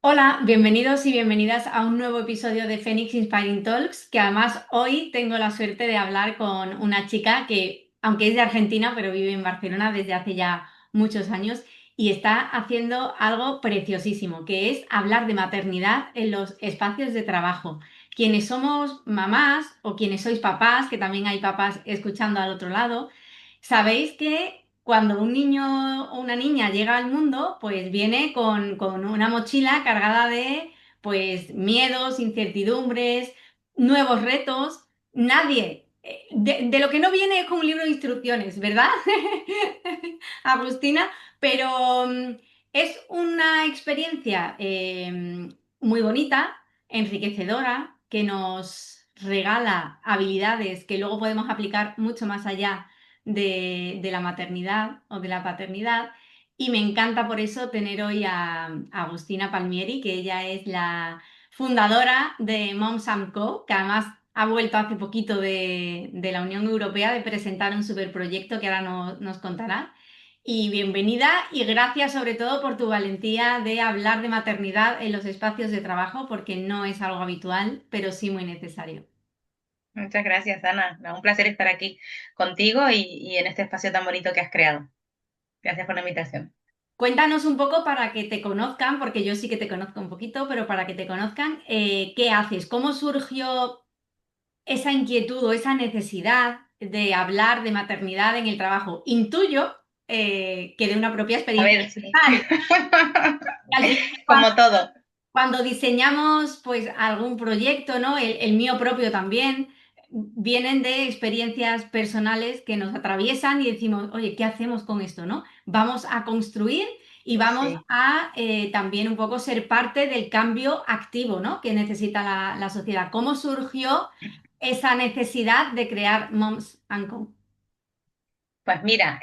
Hola, bienvenidos y bienvenidas a un nuevo episodio de Phoenix Inspiring Talks, que además hoy tengo la suerte de hablar con una chica que, aunque es de Argentina, pero vive en Barcelona desde hace ya muchos años y está haciendo algo preciosísimo, que es hablar de maternidad en los espacios de trabajo. Quienes somos mamás o quienes sois papás, que también hay papás escuchando al otro lado, sabéis que cuando un niño o una niña llega al mundo, pues viene con una mochila cargada de pues miedos, incertidumbres, nuevos retos. Nadie, de lo que no viene es con un libro de instrucciones, ¿verdad? Agustina, pero es una experiencia muy bonita, enriquecedora, que nos regala habilidades que luego podemos aplicar mucho más allá de la maternidad o de la paternidad. Y me encanta por eso tener hoy a Agustina Palmieri, que ella es la fundadora de Moms and Co, que además ha vuelto hace poquito de la Unión Europea de presentar un superproyecto que ahora nos contará. Y bienvenida y gracias sobre todo por tu valentía de hablar de maternidad en los espacios de trabajo, porque no es algo habitual, pero sí muy necesario. Muchas gracias, Ana. Un placer estar aquí contigo y en este espacio tan bonito que has creado. Gracias por la invitación. Cuéntanos un poco para que te conozcan, porque yo sí que te conozco un poquito, pero para que te conozcan, ¿qué haces? ¿Cómo surgió esa inquietud o esa necesidad de hablar de maternidad en el trabajo? Intuyo que de una propia A experiencia ver, sí. personal. Al final, Como todo. cuando diseñamos pues algún proyecto, ¿no? El mío propio también, vienen de experiencias personales que nos atraviesan y decimos, oye, ¿qué hacemos con esto, no? Vamos a construir y vamos Sí. a también un poco ser parte del cambio activo, ¿no? Que necesita la sociedad. ¿Cómo surgió esa necesidad de crear Moms and Co? Pues mira,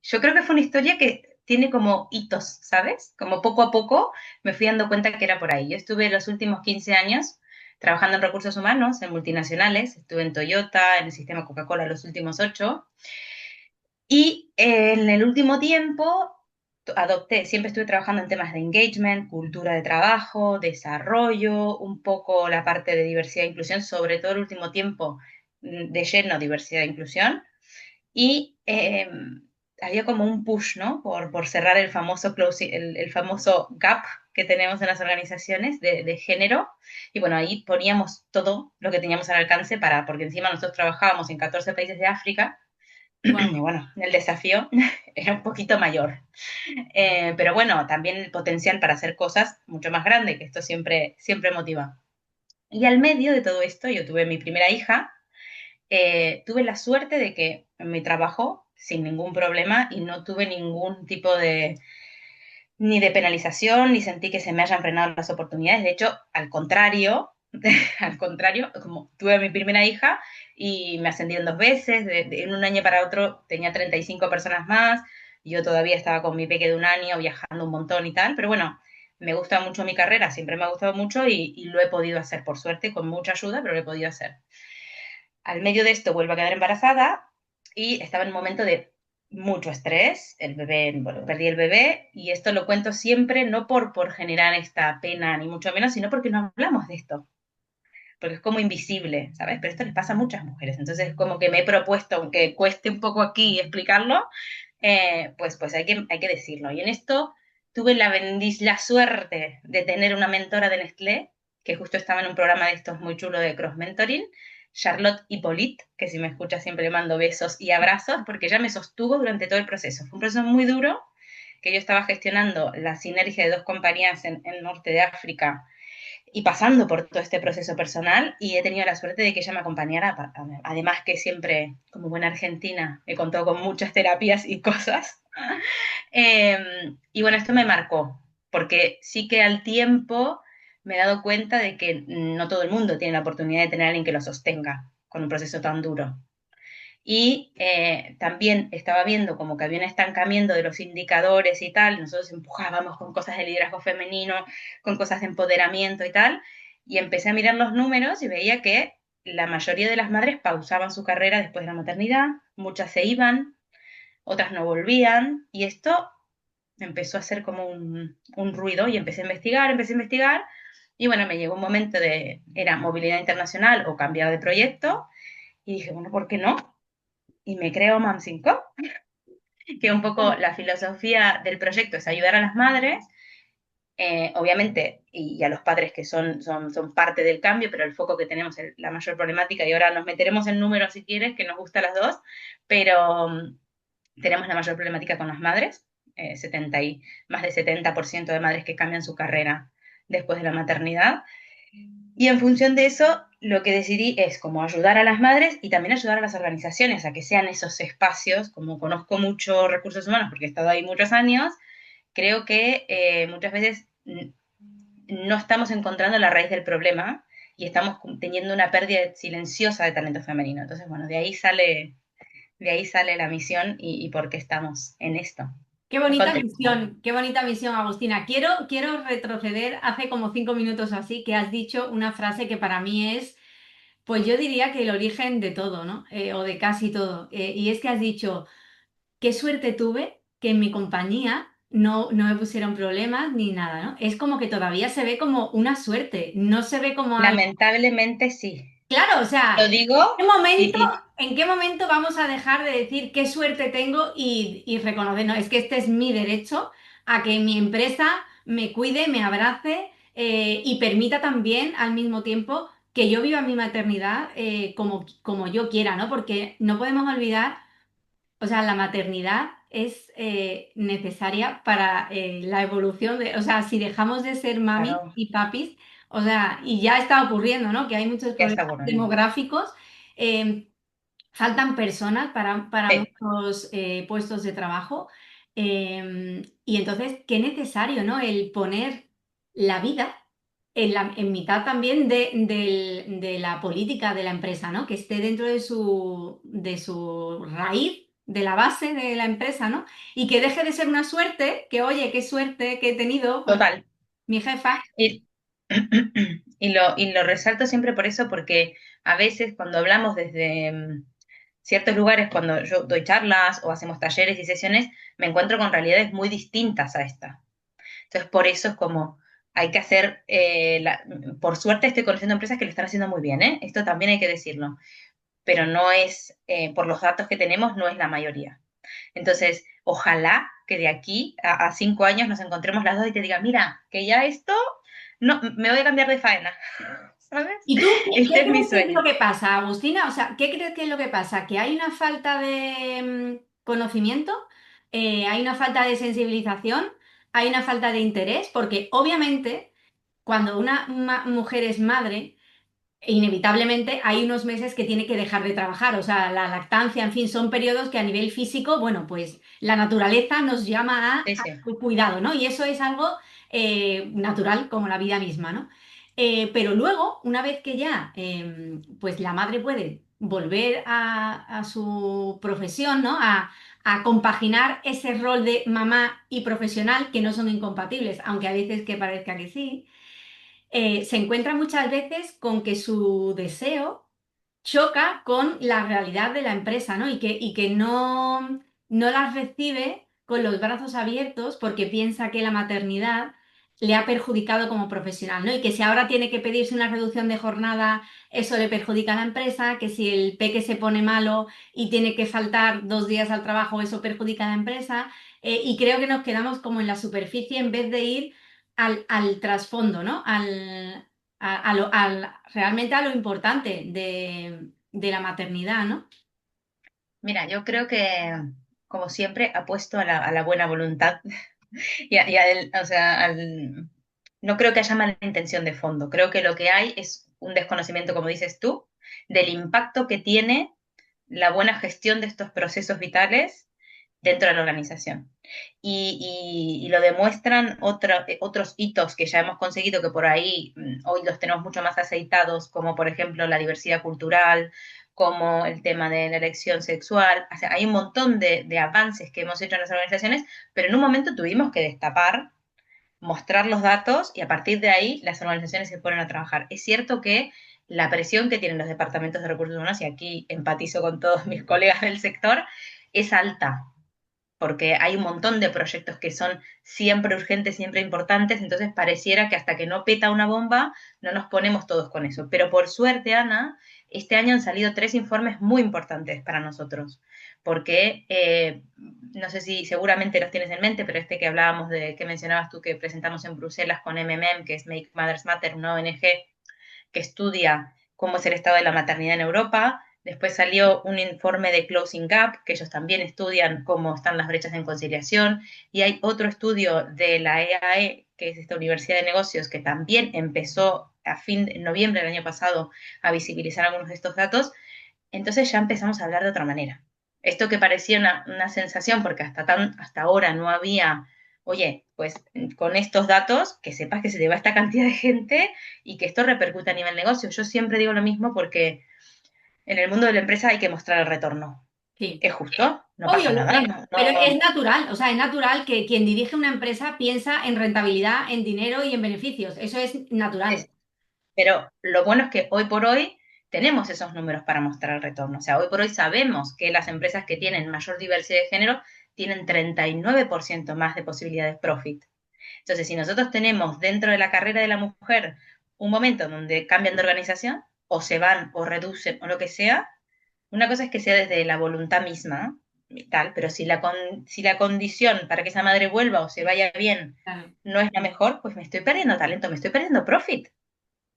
yo creo que fue una historia que tiene como hitos, ¿sabes? Como poco a poco me fui dando cuenta que era por ahí. Yo estuve los últimos 15 años trabajando en recursos humanos, en multinacionales, estuve en Toyota, en el sistema Coca-Cola los últimos 8. Y en el último tiempo adopté, siempre estuve trabajando en temas de engagement, cultura de trabajo, desarrollo, un poco la parte de diversidad e inclusión, sobre todo el último tiempo de lleno diversidad e inclusión. Y había como un push, ¿no? Por cerrar el famoso, el famoso gap que tenemos en las organizaciones de género. Y bueno, ahí poníamos todo lo que teníamos al alcance porque encima nosotros trabajábamos en 14 países de África y Wow. bueno, el desafío era un poquito mayor. Pero bueno, también el potencial para hacer cosas mucho más grande, que esto siempre motiva. Y al medio de todo esto, yo tuve mi primera hija, tuve la suerte de que mi trabajo sin ningún problema y no tuve ningún tipo ni de penalización, ni sentí que se me hayan frenado las oportunidades. De hecho, al contrario, al contrario, como tuve mi primera hija y me ascendieron 2 veces, en un año para otro tenía 35 personas más, y yo todavía estaba con mi peque de un año, viajando un montón y tal, pero bueno, me gusta mucho mi carrera, siempre me ha gustado mucho y lo he podido hacer, por suerte, con mucha ayuda, pero lo he podido hacer. Al medio de esto vuelvo a quedar embarazada y estaba en un momento de mucho estrés, el bebé, bueno, perdí el bebé y esto lo cuento siempre no por generar esta pena ni mucho menos, sino porque no hablamos de esto, porque es como invisible, ¿sabes? Pero esto les pasa a muchas mujeres, entonces como que me he propuesto, aunque cueste un poco aquí explicarlo, pues hay que decirlo. Y en esto tuve la suerte de tener una mentora de Nestlé, que justo estaba en un programa de estos muy chulo de cross mentoring, Charlotte Hippolyte, que si me escucha siempre le mando besos y abrazos, porque ella me sostuvo durante todo el proceso. Fue un proceso muy duro, que yo estaba gestionando la sinergia de dos compañías en el norte de África y pasando por todo este proceso personal, y he tenido la suerte de que ella me acompañara, además que siempre, como buena argentina, me contó con muchas terapias y cosas. Y bueno, esto me marcó, porque sí que al tiempo me he dado cuenta de que no todo el mundo tiene la oportunidad de tener a alguien que lo sostenga con un proceso tan duro. Y también estaba viendo como que había un estancamiento de los indicadores y tal, nosotros empujábamos con cosas de liderazgo femenino, con cosas de empoderamiento y tal, y empecé a mirar los números y veía que la mayoría de las madres pausaban su carrera después de la maternidad, muchas se iban, otras no volvían, y esto empezó a hacer como un ruido y empecé a investigar, y bueno, me llegó un momento era movilidad internacional o cambiar de proyecto, y dije, bueno, ¿por qué no? Y me creo Mam 5, que un poco la filosofía del proyecto es ayudar a las madres, obviamente, y a los padres que son parte del cambio, pero el foco que tenemos es la mayor problemática, y ahora nos meteremos en números si quieres, que nos gusta a las dos, pero tenemos la mayor problemática con las madres, 70 y más de 70% de madres que cambian su carrera después de la maternidad. Y en función de eso, lo que decidí es como ayudar a las madres y también ayudar a las organizaciones a que sean esos espacios, como conozco mucho recursos humanos porque he estado ahí muchos años, creo que muchas veces no estamos encontrando la raíz del problema y estamos teniendo una pérdida silenciosa de talento femenino. Entonces, bueno, de ahí sale la misión y por qué estamos en esto. Qué bonita misión, Agustina. Quiero retroceder hace como 5 minutos así, que has dicho una frase que para mí es, pues yo diría que el origen de todo, ¿no? O de casi todo. Y es que has dicho, qué suerte tuve que en mi compañía no me pusieron problemas ni nada, ¿no? Es como que todavía se ve como una suerte, no se ve como algo. Lamentablemente sí. Claro, o Lo sea, digo ¿qué momento, y en qué momento vamos a dejar de decir qué suerte tengo y reconocer, no, es que este es mi derecho a que mi empresa me cuide, me abrace y permita también al mismo tiempo que yo viva mi maternidad como yo quiera, ¿no? Porque no podemos olvidar, o sea, la maternidad es necesaria para la evolución de, o sea, si dejamos de ser mamis claro, y papis, o sea, y ya está ocurriendo, ¿no? Que hay muchos ya problemas está bueno. demográficos, eh, faltan personas para Sí, muchos puestos de trabajo, y entonces, qué necesario, ¿no? El poner la vida en mitad también de la política de la empresa, ¿no? Que esté dentro de su raíz, de la base de la empresa, ¿no? Y que deje de ser una suerte, que oye, qué suerte que he tenido, pues total. mi jefa. Y, y lo resalto siempre por eso, porque a veces cuando hablamos desde ciertos lugares, cuando yo doy charlas o hacemos talleres y sesiones, me encuentro con realidades muy distintas a esta. Entonces, por eso es como hay que hacer, por suerte estoy conociendo empresas que lo están haciendo muy bien, ¿eh? Esto también hay que decirlo, pero no es, por los datos que tenemos, no es la mayoría. Entonces, ojalá que de aquí a 5 años nos encontremos las dos y te diga, mira, que ya esto, no, me voy a cambiar de faena, ¿sabes? ¿Y tú qué Este es mi crees que es lo sueño. que pasa, Agustina? O sea, ¿qué crees que es lo que pasa? ¿Que hay una falta de conocimiento? ¿Hay una falta de sensibilización? ¿Hay una falta de interés? Porque obviamente cuando una mujer es madre, inevitablemente hay unos meses que tiene que dejar de trabajar. O sea, la lactancia, en fin, son periodos que a nivel físico, bueno, pues la naturaleza nos llama Sí, a sí, cuidado, ¿no? Y eso es algo natural como la vida misma, ¿no? Pero luego, una vez que ya, pues la madre puede volver a su profesión, ¿no? A compaginar ese rol de mamá y profesional, que no son incompatibles, aunque a veces que parezca que sí, se encuentra muchas veces con que su deseo choca con la realidad de la empresa, ¿no? Y que no las recibe con los brazos abiertos porque piensa que la maternidad le ha perjudicado como profesional, ¿no? Y que si ahora tiene que pedirse una reducción de jornada, eso le perjudica a la empresa, que si el peque se pone malo y tiene que faltar 2 días al trabajo, eso perjudica a la empresa. Y creo que nos quedamos como en la superficie en vez de ir al trasfondo, ¿no? Realmente a lo importante de la maternidad, ¿no? mira, yo creo que, como siempre, apuesto a la buena voluntad o sea, no creo que haya mala intención de fondo. Creo que lo que hay es un desconocimiento, como dices tú, del impacto que tiene la buena gestión de estos procesos vitales dentro de la organización. Y lo demuestran otros hitos que ya hemos conseguido, que por ahí hoy los tenemos mucho más aceitados, como por ejemplo la diversidad cultural, como el tema de la elección sexual. O sea, hay un montón de avances que hemos hecho en las organizaciones, pero en un momento tuvimos que destapar, mostrar los datos y a partir de ahí las organizaciones se ponen a trabajar. Es cierto que la presión que tienen los departamentos de recursos humanos, y aquí empatizo con todos mis colegas del sector, es alta. porque hay un montón de proyectos que son siempre urgentes, siempre importantes, entonces pareciera que hasta que no peta una bomba, no nos ponemos todos con eso. Pero por suerte, Ana, este año han salido 3 informes muy importantes para nosotros, porque no sé si seguramente los tienes en mente, pero este que hablábamos de, que mencionabas tú, que presentamos en Bruselas con MMM, que es Make Mothers Matter, una ONG que estudia cómo es el estado de la maternidad en Europa. Después salió un informe de Closing Gap, que ellos también estudian cómo están las brechas en conciliación. Y hay otro estudio de la EAE, que es esta Universidad de Negocios, que también empezó a fin de noviembre del año pasado a visibilizar algunos de estos datos. Entonces ya empezamos a hablar de otra manera. Esto que parecía una sensación, porque hasta ahora no había, oye, pues con estos datos, que sepas que se te va esta cantidad de gente y que esto repercute a nivel negocio. Yo siempre digo lo mismo porque en el mundo de la empresa hay que mostrar el retorno. Sí. Es justo, no Obvio, pasa lo nada. es, No, pero es no, natural, o sea, es natural que quien dirige una empresa piensa en rentabilidad, en dinero y en beneficios. Eso es natural. es, pero lo bueno es que hoy por hoy tenemos esos números para mostrar el retorno. O sea, hoy por hoy sabemos que las empresas que tienen mayor diversidad de género tienen 39% más de posibilidades de profit. Entonces, si nosotros tenemos dentro de la carrera de la mujer un momento donde cambian de organización, o se van, o reducen, o lo que sea, una cosa es que sea desde la voluntad misma, y tal, pero si la condición para que esa madre vuelva o se vaya bien Claro. no es la mejor, pues me estoy perdiendo talento, me estoy perdiendo profit.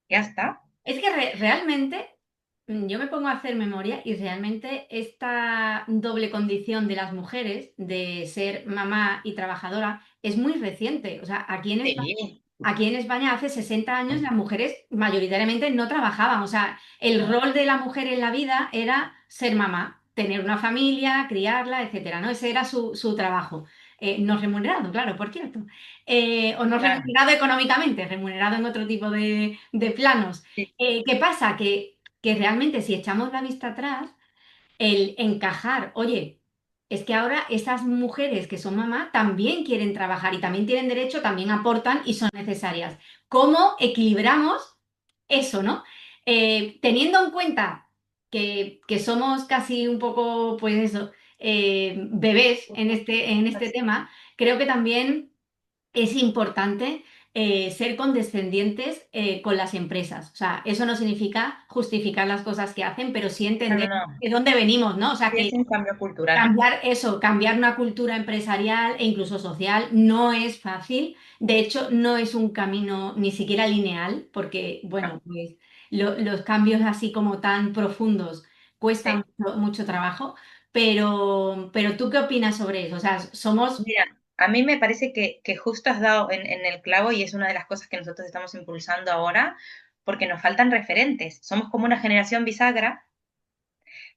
Ya está. Es que realmente yo me pongo a hacer memoria y realmente esta doble condición de las mujeres de ser mamá y trabajadora es muy reciente. O sea, Sí, aquí en España hace 60 años las mujeres mayoritariamente no trabajaban. O sea, el no, rol de la mujer en la vida era ser mamá, tener una familia, criarla, etcétera, ¿no? Ese era su trabajo. No remunerado, claro, por cierto. O no claro. remunerado económicamente, remunerado en otro tipo de planos. Sí, ¿Qué pasa? Que realmente si echamos la vista atrás, el encajar, oye, es que ahora esas mujeres que son mamá también quieren trabajar y también tienen derecho, también aportan y son necesarias. ¿Cómo equilibramos eso, no? Teniendo en cuenta que somos casi un poco, pues eso, bebés en este así. tema, creo que también es importante ser condescendientes con las empresas. O sea, eso no significa justificar las cosas que hacen, pero sí No, entender no, no. de dónde venimos, ¿no? O sea, Sí, que es un cambio cultural. cambiar eso, cambiar una cultura empresarial e incluso social no es fácil. De hecho, no es un camino ni siquiera lineal, porque, No, bueno, pues los cambios así como tan profundos cuestan sí. mucho trabajo. Pero ¿tú qué opinas sobre eso? O sea, somos... Mira, a mí me parece que justo has dado en el clavo y es una de las cosas que nosotros estamos impulsando ahora porque nos faltan referentes. Somos como una generación bisagra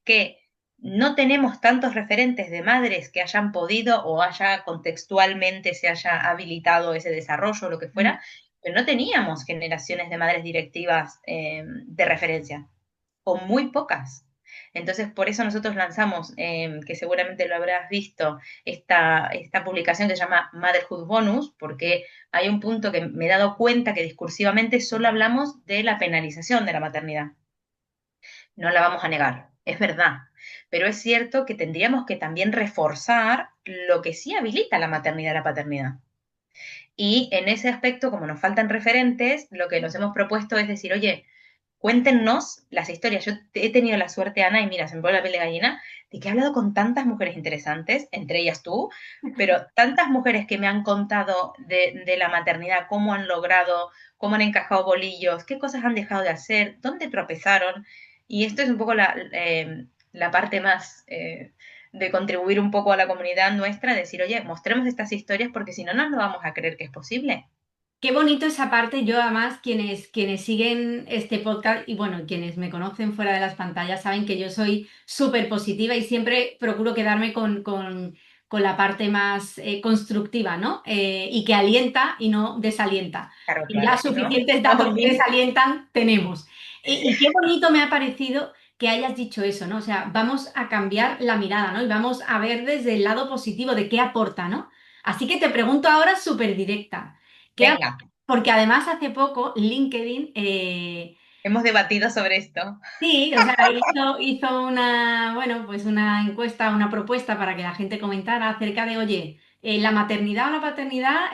que no tenemos tantos referentes de madres que hayan podido o haya contextualmente se haya habilitado ese desarrollo o lo que fuera, pero no teníamos generaciones de madres directivas de referencia, o muy pocas. Entonces, por eso nosotros lanzamos, que seguramente lo habrás visto, esta publicación que se llama Motherhood Bonus, porque hay un punto que me he dado cuenta que discursivamente solo hablamos de la penalización de la maternidad. No la vamos a negar, es verdad. Pero es cierto que tendríamos que también reforzar lo que sí habilita la maternidad y la paternidad. Y en ese aspecto, como nos faltan referentes, lo que nos hemos propuesto es decir, oye, cuéntenos las historias. Yo he tenido la suerte, Ana, y mira, se me pone la piel de gallina, de que he hablado con tantas mujeres interesantes, entre ellas tú, pero tantas mujeres que me han contado de la maternidad, cómo han logrado, cómo han encajado bolillos, qué cosas han dejado de hacer, dónde tropezaron. Y esto es un poco la parte más de contribuir un poco a la comunidad nuestra, decir, oye, mostremos estas historias porque si no, no nos vamos a creer que es posible. Qué bonito esa parte. Yo además, quienes siguen este podcast y bueno, quienes me conocen fuera de las pantallas saben que yo soy súper positiva y siempre procuro quedarme con la parte más constructiva, ¿no? Y que alienta y no desalienta. Claro, Y ya claro, si no, suficientes estamos datos que aquí. desalientan tenemos. Y qué bonito me ha parecido que hayas dicho eso, ¿no? O sea, vamos a cambiar la mirada, ¿no? Y vamos a ver desde el lado positivo de qué aporta, ¿no? Así que te pregunto ahora súper directa. ¿Qué Venga, porque además hace poco LinkedIn, Hemos debatido sobre esto. Sí, o sea, hizo una, bueno, pues una encuesta, una propuesta para que la gente comentara acerca de, oye, ¿la maternidad o la paternidad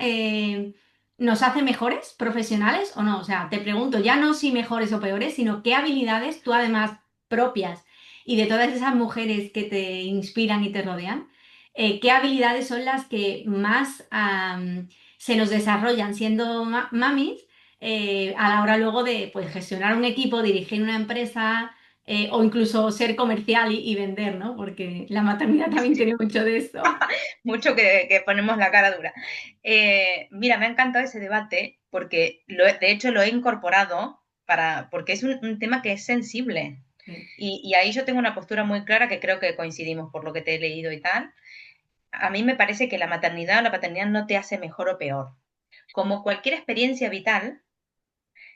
nos hace mejores profesionales o no? O sea, te pregunto, ya no si mejores o peores, sino qué habilidades tú además propias y de todas esas mujeres que te inspiran y te rodean, qué habilidades son las que más se nos desarrollan siendo mamis a la hora luego de pues, gestionar un equipo, dirigir una empresa o incluso ser comercial y vender, ¿no? Porque la maternidad también tiene mucho de eso. Mucho que ponemos la cara dura. Mira, me ha encantado ese debate porque de hecho lo he incorporado porque es un tema que es sensible. Sí, Y ahí yo tengo una postura muy clara que creo que coincidimos por lo que te he leído y tal. A mí me parece que la maternidad o la paternidad no te hace mejor o peor. Como cualquier experiencia vital,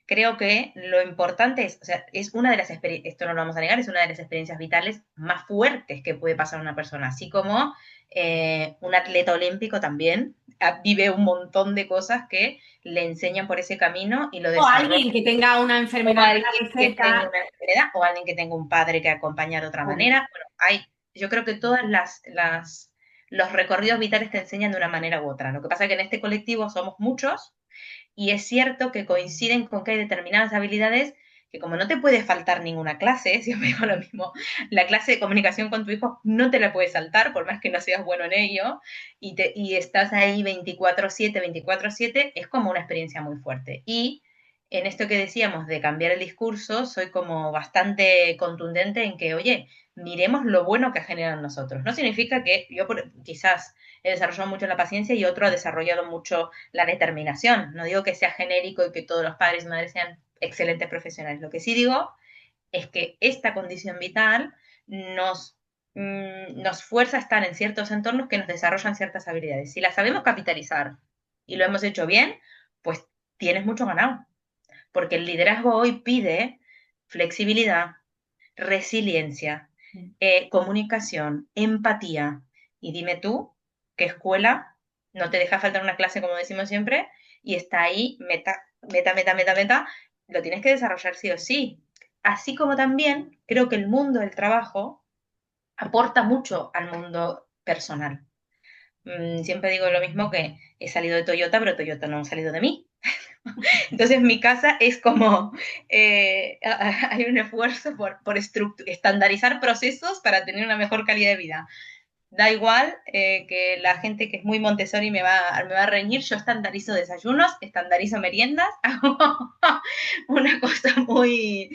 creo que lo importante es, o sea, es una de las experiencias, esto no lo vamos a negar, es una de las experiencias vitales más fuertes que puede pasar una persona, así como un atleta olímpico también vive un montón de cosas que le enseñan por ese camino y lo o desarrollan. alguien que tenga una O enfermedad alguien grave que tenga cerca. una enfermedad, o alguien que tenga un padre que acompaña de otra Correcto. manera. Bueno, yo creo que todas los recorridos vitales te enseñan de una manera u otra. Lo que pasa es que en este colectivo somos muchos y es cierto que coinciden con que hay determinadas habilidades que como no te puede faltar ninguna clase, siempre digo lo mismo, la clase de comunicación con tu hijo no te la puedes saltar, por más que no seas bueno en ello, y estás ahí 24/7, es como una experiencia muy fuerte. Y en esto que decíamos de cambiar el discurso, soy como bastante contundente en que, oye, miremos lo bueno que ha generado en nosotros. No significa que quizás he desarrollado mucho la paciencia y otro ha desarrollado mucho la determinación. No digo que sea genérico y que todos los padres y madres sean excelentes profesionales. Lo que sí digo es que esta condición vital nos fuerza a estar en ciertos entornos que nos desarrollan ciertas habilidades. Si las sabemos capitalizar y lo hemos hecho bien, pues tienes mucho ganado. Porque el liderazgo hoy pide flexibilidad, resiliencia, comunicación, empatía. Y dime tú, ¿qué escuela no te deja faltar una clase, como decimos siempre, y está ahí, meta, lo tienes que desarrollar sí o sí? Así como también creo que el mundo del trabajo aporta mucho al mundo personal. Siempre digo lo mismo que he salido de Toyota, pero Toyota no ha salido de mí. Entonces mi casa es como, hay un esfuerzo por estandarizar procesos para tener una mejor calidad de vida. Da igual que la gente que es muy Montessori me va a reñir, yo estandarizo desayunos, estandarizo meriendas, hago una cosa muy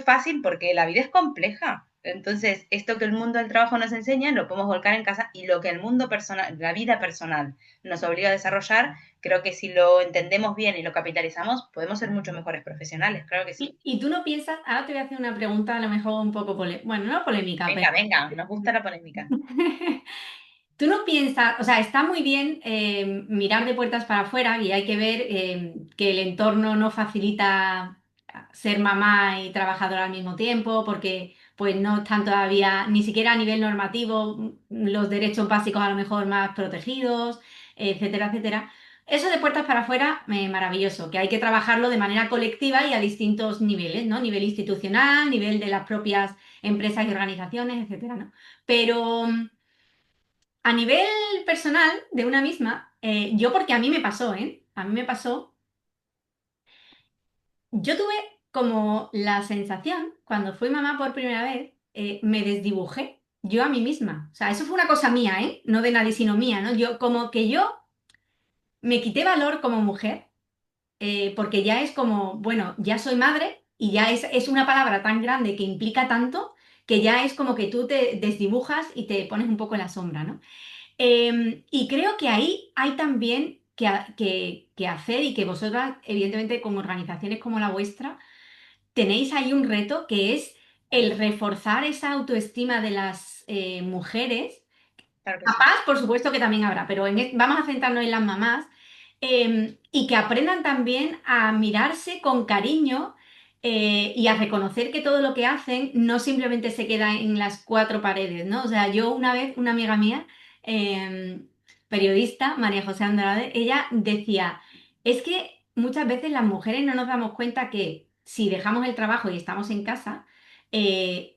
fácil porque la vida es compleja. Entonces, esto que el mundo del trabajo nos enseña, lo podemos volcar en casa y lo que el mundo personal, la vida personal nos obliga a desarrollar, creo que si lo entendemos bien y lo capitalizamos, podemos ser mucho mejores profesionales, claro que sí. Y tú no piensas, ahora te voy a hacer una pregunta a lo mejor un poco polémica, bueno, no polémica, Venga, pero venga, nos gusta la polémica. tú no piensas, o sea, está muy bien mirar de puertas para afuera y hay que ver que el entorno no facilita ser mamá y trabajadora al mismo tiempo, porque pues no están todavía, ni siquiera a nivel normativo, los derechos básicos a lo mejor más protegidos, etcétera, etcétera. Eso de puertas para afuera, maravilloso, que hay que trabajarlo de manera colectiva y a distintos niveles, ¿no? Nivel institucional, nivel de las propias empresas y organizaciones, etcétera, ¿no? Pero a nivel personal de una misma, yo porque a mí me pasó, ¿eh? A mí me pasó, yo tuve como la sensación, cuando fui mamá por primera vez, me desdibujé yo a mí misma. O sea, eso fue una cosa mía, ¿eh? No de nadie, sino mía, ¿no? Yo como que yo me quité valor como mujer, porque ya es como, bueno, ya soy madre y ya es una palabra tan grande que implica tanto que ya es como que tú te desdibujas y te pones un poco en la sombra, ¿no? Y creo que ahí hay también que hacer y que vosotras, evidentemente, como organizaciones como la vuestra, tenéis ahí un reto que es el reforzar esa autoestima de las mujeres. Claro que sí. Papás, por supuesto que también habrá, pero vamos a centrarnos en las mamás y que aprendan también a mirarse con cariño y a reconocer que todo lo que hacen no simplemente se queda en las cuatro paredes, ¿no? O sea, yo una vez, una amiga mía, eh, periodista, María José Andrade, ella decía, es que muchas veces las mujeres no nos damos cuenta que si dejamos el trabajo y estamos en casa,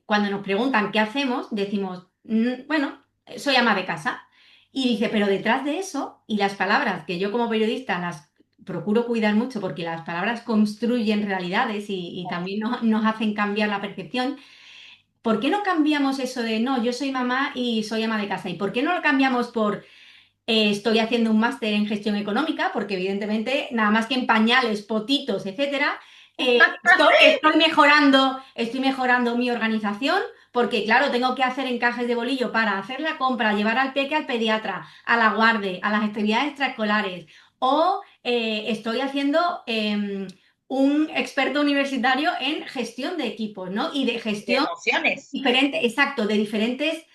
cuando nos preguntan qué hacemos, decimos, bueno, soy ama de casa". Y dice, pero detrás de eso, y las palabras, que yo como periodista las procuro cuidar mucho porque las palabras construyen realidades y también nos hacen cambiar la percepción. ¿Por qué no cambiamos eso de no, yo soy mamá y soy ama de casa? ¿Y por qué no lo cambiamos por estoy haciendo un máster en gestión económica? Porque evidentemente, nada más que en pañales, potitos, etcétera, estoy mejorando mi organización. Porque, claro, tengo que hacer encajes de bolillo para hacer la compra, llevar al peque al pediatra, a la guarde, a las actividades extraescolares. O estoy haciendo un experto universitario en gestión de equipos, ¿no? Y de De gestión emociones. diferente, exacto, de diferentes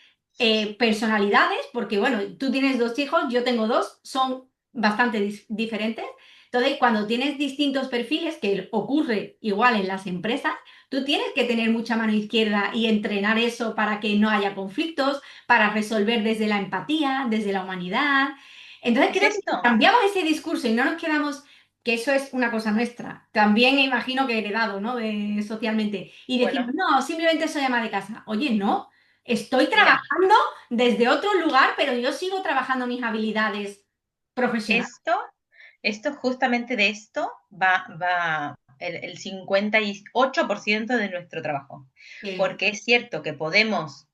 personalidades, porque bueno, tú tienes dos hijos, yo tengo dos, son bastante diferentes. Entonces, cuando tienes distintos perfiles, que ocurre igual en las empresas, tú tienes que tener mucha mano izquierda y entrenar eso para que no haya conflictos, para resolver desde la empatía, desde la humanidad. Entonces, ¿Es creo que si esto? cambiamos ese discurso y no nos quedamos, que eso es una cosa nuestra, también imagino que heredado, ¿no? Socialmente, y decimos, Bueno, no, simplemente soy ama de casa. Oye, no, estoy mira, trabajando desde otro lugar, pero yo sigo trabajando mis habilidades profesionales. esto, esto justamente de esto va el 58% de nuestro trabajo. Que- Porque es cierto que podemos,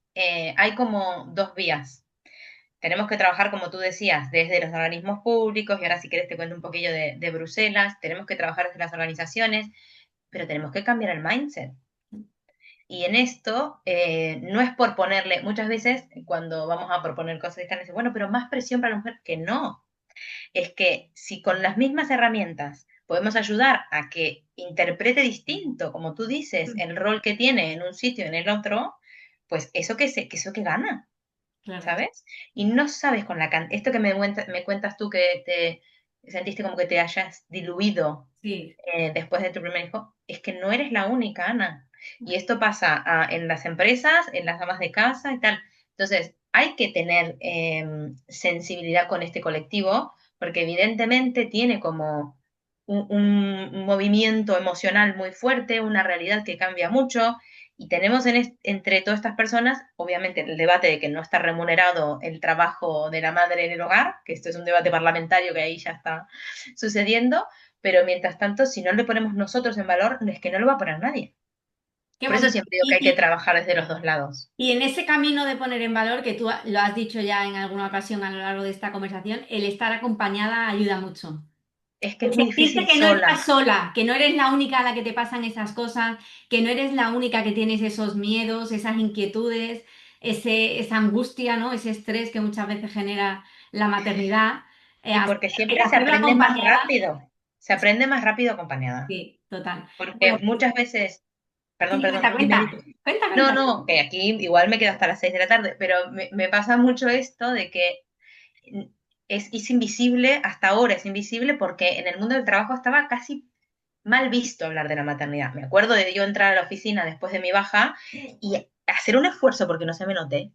hay como dos vías. Tenemos que trabajar, como tú decías, desde los organismos públicos, y ahora si quieres te cuento un poquillo de Bruselas, tenemos que trabajar desde las organizaciones, pero tenemos que cambiar el mindset. Y en esto no es por ponerle, muchas veces cuando vamos a proponer cosas, están dicen, bueno, pero más presión para la mujer, que no. Es que si con las mismas herramientas podemos ayudar a que interprete distinto, como tú dices, el rol que tiene en un sitio y en el otro, pues eso que eso que gana, Claro, ¿sabes? Y no sabes con esto que me cuentas tú que te sentiste como que te hayas diluido sí. después de tu primer hijo, es que no eres la única, Ana. Y esto pasa en las empresas, en las amas de casa y tal. Entonces, hay que tener sensibilidad con este colectivo, porque evidentemente tiene como un movimiento emocional muy fuerte, una realidad que cambia mucho, y tenemos entre todas estas personas, obviamente, el debate de que no está remunerado el trabajo de la madre en el hogar, que esto es un debate parlamentario que ahí ya está sucediendo, pero mientras tanto, si no le ponemos nosotros en valor, es que no lo va a poner nadie. Qué Por eso bonito. siempre digo que hay que trabajar desde los dos lados. Y en ese camino de poner en valor, que tú lo has dicho ya en alguna ocasión a lo largo de esta conversación, el estar acompañada ayuda mucho. Es que El es muy sentirte difícil que no estás sola. sola, que no eres la única a la que te pasan esas cosas, que no eres la única que tienes esos miedos, esas inquietudes, esa angustia, ¿no? Ese estrés que muchas veces genera la maternidad. Y porque siempre se Hacerlo aprende más acompañada, rápido. Se aprende más rápido acompañada. sí, total. Porque Bueno, pues, muchas veces, perdón, sí, cuenta, perdón, dime, cuenta, dime. cuenta, No, cuenta. no, que aquí igual me quedo hasta las 6 de la tarde, pero me pasa mucho esto de que es invisible, hasta ahora es invisible porque en el mundo del trabajo estaba casi mal visto hablar de la maternidad. Me acuerdo de yo entrar a la oficina después de mi baja y hacer un esfuerzo porque no se me note,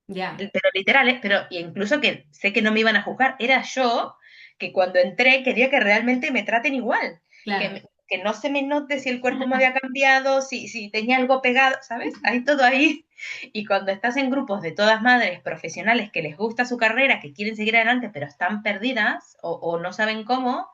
Ya, pero literal, pero y incluso que sé que no me iban a juzgar, era yo que cuando entré quería que realmente me traten igual, claro. que no se me note si el cuerpo me había cambiado, si tenía algo pegado, ¿sabes? Hay todo ahí. Y cuando estás en grupos de todas madres profesionales que les gusta su carrera, que quieren seguir adelante, pero están perdidas o no saben cómo,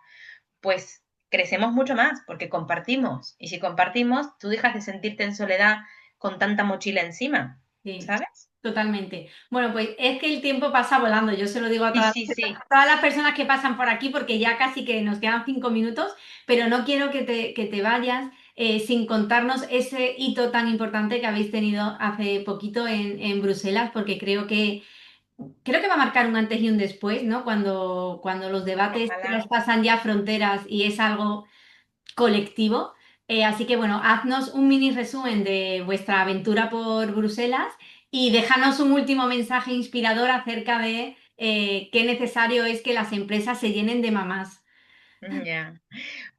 pues crecemos mucho más porque compartimos. Y si compartimos, tú dejas de sentirte en soledad con tanta mochila encima, Sí, ¿sabes? totalmente. Bueno, pues es que el tiempo pasa volando. Yo se lo digo a Sí, sí, sí. todas las personas que pasan por aquí porque ya casi que nos quedan 5 minutos, pero no quiero que te vayas sin contarnos ese hito tan importante que habéis tenido hace poquito en Bruselas, porque creo que va a marcar un antes y un después, ¿no? Cuando los debates Ojalá. traspasan ya fronteras y es algo colectivo. Así que bueno, haznos un mini resumen de vuestra aventura por Bruselas y déjanos un último mensaje inspirador acerca de qué necesario es que las empresas se llenen de mamás. Ya.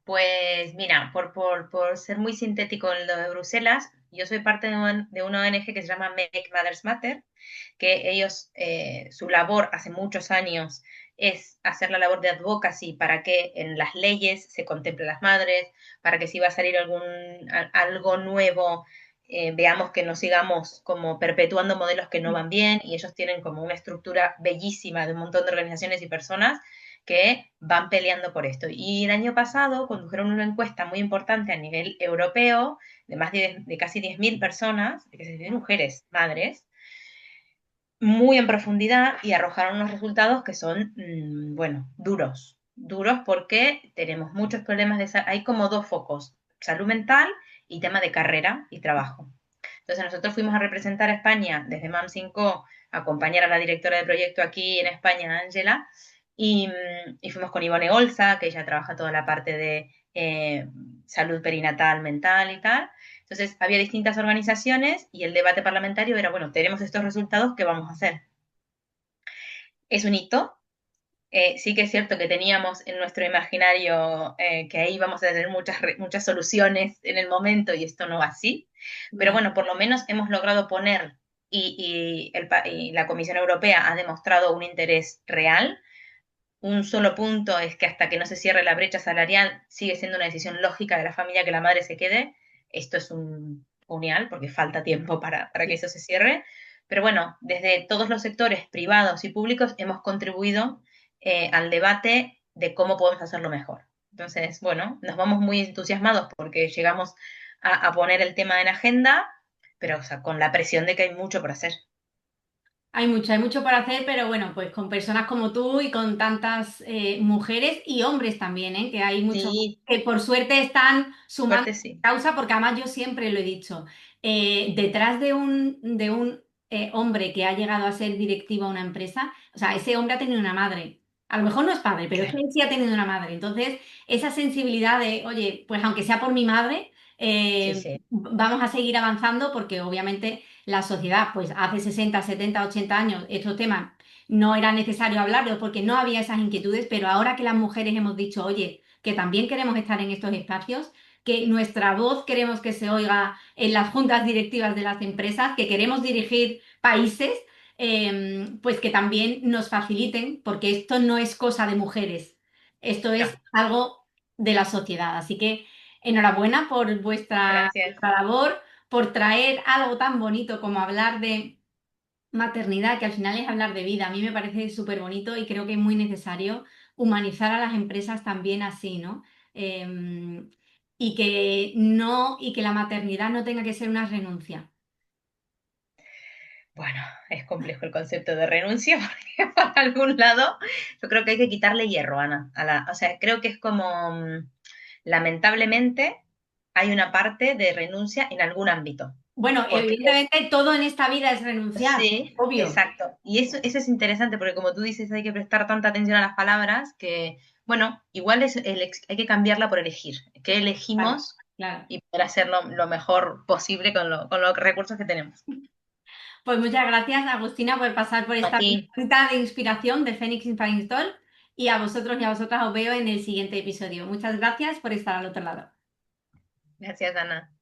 Pues mira, por ser muy sintético en lo de Bruselas, yo soy parte de una ONG que se llama Make Mothers Matter, que ellos, su labor hace muchos años es hacer la labor de advocacy para que en las leyes se contemple a las madres, para que si va a salir algo nuevo, veamos que no sigamos como perpetuando modelos que no van bien, y ellos tienen como una estructura bellísima de un montón de organizaciones y personas que van peleando por esto. Y el año pasado condujeron una encuesta muy importante a nivel europeo de más de casi 10.000 personas, de mujeres, madres, muy en profundidad, y arrojaron unos resultados que son, bueno, duros. Duros porque tenemos muchos problemas hay como dos focos, salud mental y tema de carrera y trabajo. Entonces nosotros fuimos a representar a España desde MAM5, a acompañar a la directora de proyecto aquí en España, Ángela, y fuimos con Ivone Olza, que ella trabaja toda la parte de salud perinatal, mental y tal. Entonces había distintas organizaciones y el debate parlamentario era, bueno, tenemos estos resultados, ¿qué vamos a hacer? Es un hito. Sí que es cierto que teníamos en nuestro imaginario que ahí vamos a tener muchas soluciones en el momento, y esto no va así. Pero Ya. bueno, por lo menos hemos logrado poner, y la Comisión Europea ha demostrado un interés real. Un solo punto es que hasta que no se cierre la brecha salarial, sigue siendo una decisión lógica de la familia que la madre se quede. Esto es un puñal porque falta tiempo para que Sí. eso se cierre. Pero bueno, desde todos los sectores privados y públicos hemos contribuido al debate de cómo podemos hacerlo mejor. Entonces, bueno, nos vamos muy entusiasmados porque llegamos a poner el tema en agenda, pero o sea, con la presión de que hay mucho por hacer. Hay mucho para hacer, pero bueno, pues con personas como tú y con tantas mujeres y hombres también, ¿eh? Que hay muchos Sí, que por suerte están sumando suerte sí. causa, porque además yo siempre lo he dicho, detrás de un hombre que ha llegado a ser directivo a una empresa, o sea, ese hombre ha tenido una madre. A lo mejor no es padre, pero es que Claro, él sí ha tenido una madre. Entonces, esa sensibilidad de, oye, pues aunque sea por mi madre, sí, sí, vamos a seguir avanzando porque obviamente la sociedad, pues hace 60, 70, 80 años, estos temas no era necesario hablarlos porque no había esas inquietudes, pero ahora que las mujeres hemos dicho, oye, que también queremos estar en estos espacios, que nuestra voz queremos que se oiga en las juntas directivas de las empresas, que queremos dirigir países, pues que también nos faciliten, porque esto no es cosa de mujeres, esto no, es algo de la sociedad. Así que enhorabuena por gracias. vuestra labor, por traer algo tan bonito como hablar de maternidad, que al final es hablar de vida. A mí me parece súper bonito y creo que es muy necesario humanizar a las empresas también así, ¿no? Y que no, y que la maternidad no tenga que ser una renuncia. Bueno, es complejo el concepto de renuncia porque por algún lado yo creo que hay que quitarle hierro, Ana. O sea, creo que es como, lamentablemente, hay una parte de renuncia en algún ámbito. Bueno, Porque evidentemente todo en esta vida es renunciar, sí, obvio. exacto. Y eso es interesante porque como tú dices, hay que prestar tanta atención a las palabras que, bueno, igual hay que cambiarla por elegir. ¿Qué Claro, elegimos? claro. Y poder hacerlo lo mejor posible con los recursos que tenemos. Pues muchas gracias, Agustina, por pasar por A esta ti. visita de inspiración de Phoenix Inspiring Talk y a vosotros y a vosotras os veo en el siguiente episodio. Muchas gracias por estar al otro lado. Gracias, Ana.